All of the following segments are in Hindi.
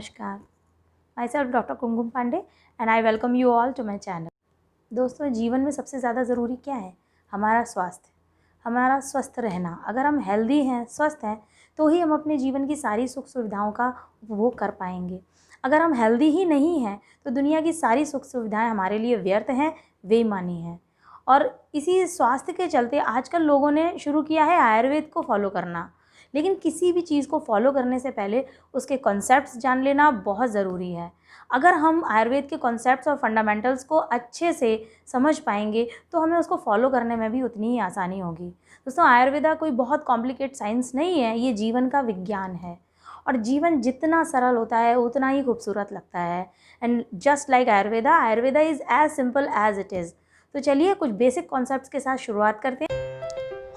नमस्कार, myself doctor Kumkum Pandey and I welcome you all to my channel. दोस्तों, जीवन में सबसे ज़्यादा ज़रूरी क्या है? हमारा स्वास्थ्य, हमारा स्वस्थ रहना। अगर हम हेल्दी हैं, स्वस्थ हैं, तो ही हम अपने जीवन की सारी सुख सुविधाओं का उपभोग कर पाएंगे। अगर हम हेल्दी ही नहीं हैं तो दुनिया की सारी सुख सुविधाएं हमारे लिए व्यर्थ हैं, बेईमानी हैं। और इसी स्वास्थ्य के चलते आजकल लोगों ने शुरू किया है आयुर्वेद को फॉलो करना। लेकिन किसी भी चीज़ को फॉलो करने से पहले उसके कॉन्सेप्ट्स जान लेना बहुत ज़रूरी है। अगर हम आयुर्वेद के कॉन्सेप्ट्स और फंडामेंटल्स को अच्छे से समझ पाएंगे तो हमें उसको फॉलो करने में भी उतनी ही आसानी होगी। दोस्तों, आयुर्वेदा कोई बहुत कॉम्प्लिकेट साइंस नहीं है, ये जीवन का विज्ञान है। और जीवन जितना सरल होता है उतना ही खूबसूरत लगता है। And just like Ayurveda, Ayurveda is as simple as it is. तो चलिए कुछ बेसिक कॉन्सेप्ट्स के साथ शुरुआत करते हैं।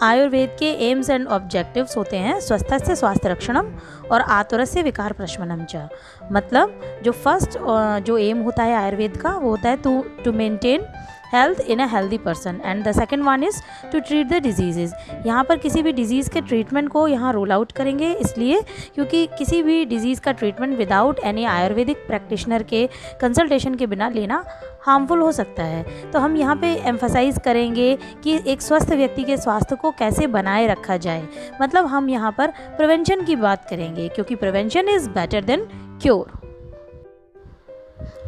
आयुर्वेद के एम्स एंड ऑब्जेक्टिव्स होते हैं स्वस्थस्य स्वास्थ्य रक्षणम और आतुरस्य विकार प्रशमनम च। मतलब जो फर्स्ट जो एम होता है आयुर्वेद का वो होता है to maintain health in a healthy person and the second one is to treat the disease. यहाँ पर किसी भी डिजीज़ के ट्रीटमेंट को यहाँ रोल आउट करेंगे, इसलिए क्योंकि किसी भी डिजीज़ का treatment without any Ayurvedic practitioner के कंसल्टेशन के बिना लेना हार्मफुल हो सकता है। तो हम यहाँ पे एम्फसाइज़ करेंगे कि एक स्वस्थ व्यक्ति के स्वास्थ्य को कैसे बनाए रखा जाए। मतलब हम यहाँ पर प्रिवेंशन की बात करेंगे, क्योंकि prevention is better than cure.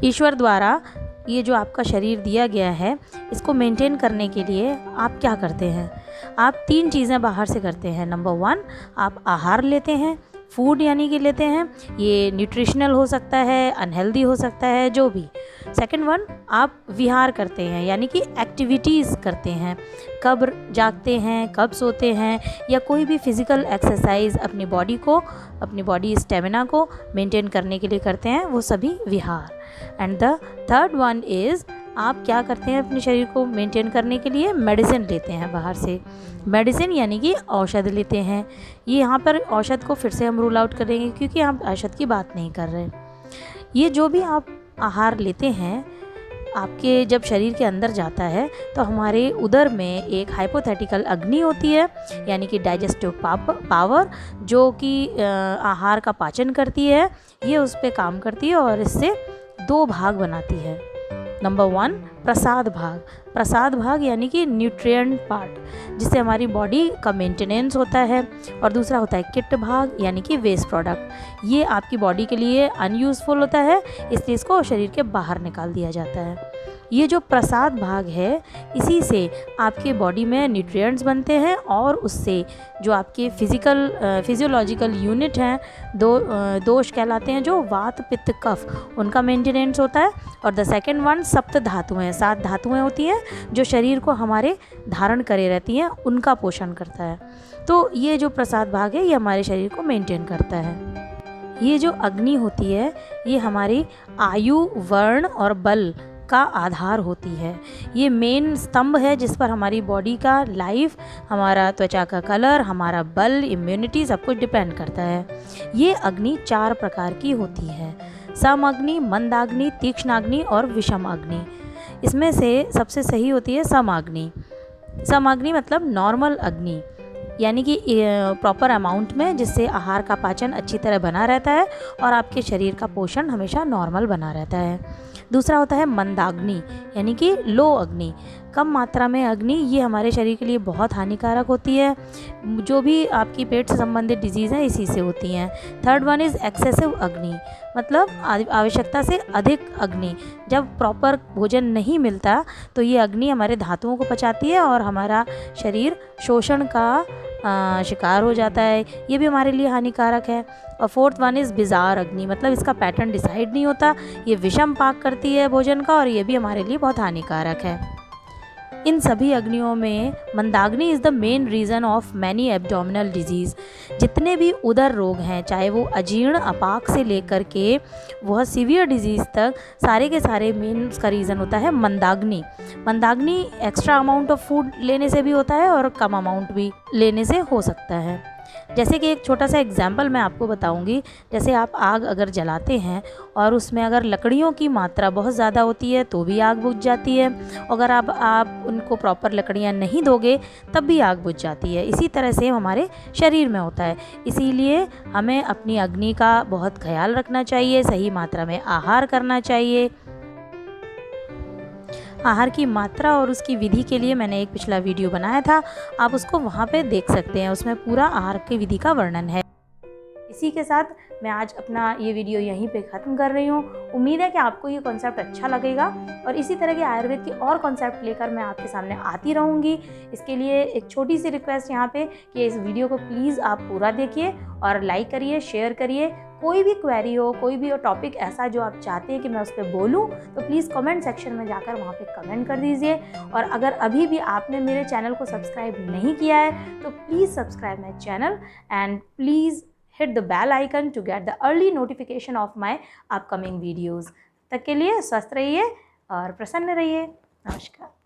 ईश्वर द्वारा ये जो आपका शरीर दिया गया है, इसको मेंटेन करने के लिए आप क्या करते हैं? आप 3 चीज़ें बाहर से करते हैं। नंबर 1, आप आहार लेते हैं, फूड यानी कि लेते हैं। ये न्यूट्रिशनल हो सकता है, अनहेल्दी हो सकता है, जो भी। सेकेंड वन, आप विहार करते हैं यानी कि एक्टिविटीज़ करते हैं। कब जागते हैं, कब सोते हैं, या कोई भी फिज़िकल एक्सरसाइज अपनी बॉडी स्टेमिना को मेंटेन करने के लिए करते हैं, वो सभी विहार। And the third one is आप क्या करते हैं अपने शरीर को मेंटेन करने के लिए? मेडिसिन लेते हैं बाहर से। मेडिसिन यानी कि औषध लेते हैं। ये यहाँ पर औषध को फिर से हम रूल आउट करेंगे, क्योंकि हम औषध की बात नहीं कर रहे। ये जो भी आप आहार लेते हैं, आपके जब शरीर के अंदर जाता है तो हमारे उदर में एक हाइपोथेटिकल अग्नि होती है, यानी कि डाइजेस्टिव पावर, जो कि आहार का पाचन करती है। ये उस पर काम करती है और इससे 2 भाग बनाती है। नंबर 1, प्रसाद भाग यानी कि न्यूट्रिएंट पार्ट, जिससे हमारी बॉडी का मेंटेनेंस होता है। और दूसरा होता है किट भाग यानी कि वेस्ट प्रोडक्ट। ये आपकी बॉडी के लिए अनयूज़फुल होता है, इसलिए इसको शरीर के बाहर निकाल दिया जाता है। ये जो प्रसाद भाग है, इसी से आपके बॉडी में न्यूट्रिएंट्स बनते हैं और उससे जो आपके फिजियोलॉजिकल यूनिट हैं, दोष कहलाते हैं, जो वात पित्त कफ, उनका मेंटेनेंस होता है। और द सेकेंड वन, सप्त धातुएं, 7 धातुएं होती हैं जो शरीर को हमारे धारण करे रहती हैं, उनका पोषण करता है। तो ये जो प्रसाद भाग है, ये हमारे शरीर को मेंटेन करता है। ये जो अग्नि होती है, ये हमारी आयु, वर्ण और बल का आधार होती है। ये मेन स्तंभ है जिस पर हमारी बॉडी का लाइफ, हमारा त्वचा का कलर, हमारा बल, इम्यूनिटी, सब कुछ डिपेंड करता है। ये अग्नि 4 प्रकार की होती है: सम अग्नि, मंदाग्नि, तीक्ष्णाग्नि और विषम अग्नि। इसमें से सबसे सही होती है सम अग्नि। सम अग्नि मतलब नॉर्मल अग्नि, यानी कि प्रॉपर अमाउंट में, जिससे आहार का पाचन अच्छी तरह बना रहता है और आपके शरीर का पोषण हमेशा नॉर्मल बना रहता है। दूसरा होता है मंदाग्नि, यानी कि लो अग्नि, कम मात्रा में अग्नि। ये हमारे शरीर के लिए बहुत हानिकारक होती है। जो भी आपकी पेट से संबंधित डिजीज़ हैं, इसी से होती हैं। थर्ड वन इज़ एक्सेसिव अग्नि, मतलब आवश्यकता से अधिक अग्नि। जब प्रॉपर भोजन नहीं मिलता तो ये अग्नि हमारे धातुओं को पचाती है और हमारा शरीर शोषण का शिकार हो जाता है। ये भी हमारे लिए हानिकारक है। और फोर्थ वन इज़ बिजार अग्नि, मतलब इसका पैटर्न डिसाइड नहीं होता, ये विषम पाक करती है भोजन का, और ये भी हमारे लिए बहुत हानिकारक है। इन सभी अग्नियों में मंदाग्नि is the main reason of many abdominal diseases. जितने भी उदर रोग हैं, चाहे वो अजीर्ण, अपाक से लेकर के बहुत सीवियर डिजीज़ तक, सारे के सारे मेन उसका रीज़न होता है मंदाग्नि। मंदाग्नि एक्स्ट्रा अमाउंट ऑफ फूड लेने से भी होता है और कम अमाउंट भी लेने से हो सकता है। जैसे कि एक छोटा सा एग्जाम्पल मैं आपको बताऊंगी। जैसे आप आग अगर जलाते हैं और उसमें अगर लकड़ियों की मात्रा बहुत ज़्यादा होती है तो भी आग बुझ जाती है। अगर आप उनको प्रॉपर लकड़ियाँ नहीं दोगे तब भी आग बुझ जाती है। इसी तरह से हमारे शरीर में होता है। इसीलिए हमें अपनी अग्नि का बहुत ख्याल रखना चाहिए, सही मात्रा में आहार करना चाहिए। आहार की मात्रा और उसकी विधि के लिए मैंने एक पिछला वीडियो बनाया था, आप उसको वहाँ पे देख सकते हैं। उसमें पूरा आहार की विधि का वर्णन है। इसी के साथ मैं आज अपना ये वीडियो यहीं पे ख़त्म कर रही हूँ। उम्मीद है कि आपको ये कॉन्सेप्ट अच्छा लगेगा और इसी तरह के आयुर्वेद की और कॉन्सेप्ट लेकर मैं आपके सामने आती रहूँगी। इसके लिए एक छोटी सी रिक्वेस्ट यहाँ पे कि इस वीडियो को प्लीज़ आप पूरा देखिए और लाइक करिए, शेयर करिए। कोई भी क्वेरी हो, कोई भी टॉपिक ऐसा जो आप चाहते हैं कि मैं उस पर बोलूँ तो प्लीज़ कमेंट सेक्शन में जाकर वहाँ पे कमेंट कर दीजिए। और अगर अभी भी आपने मेरे चैनल को सब्सक्राइब नहीं किया है तो please subscribe my channel and please hit the bell icon to get the early notification of my upcoming videos। तब तक के लिए स्वस्थ रहिए और प्रसन्न रहिए। नमस्कार।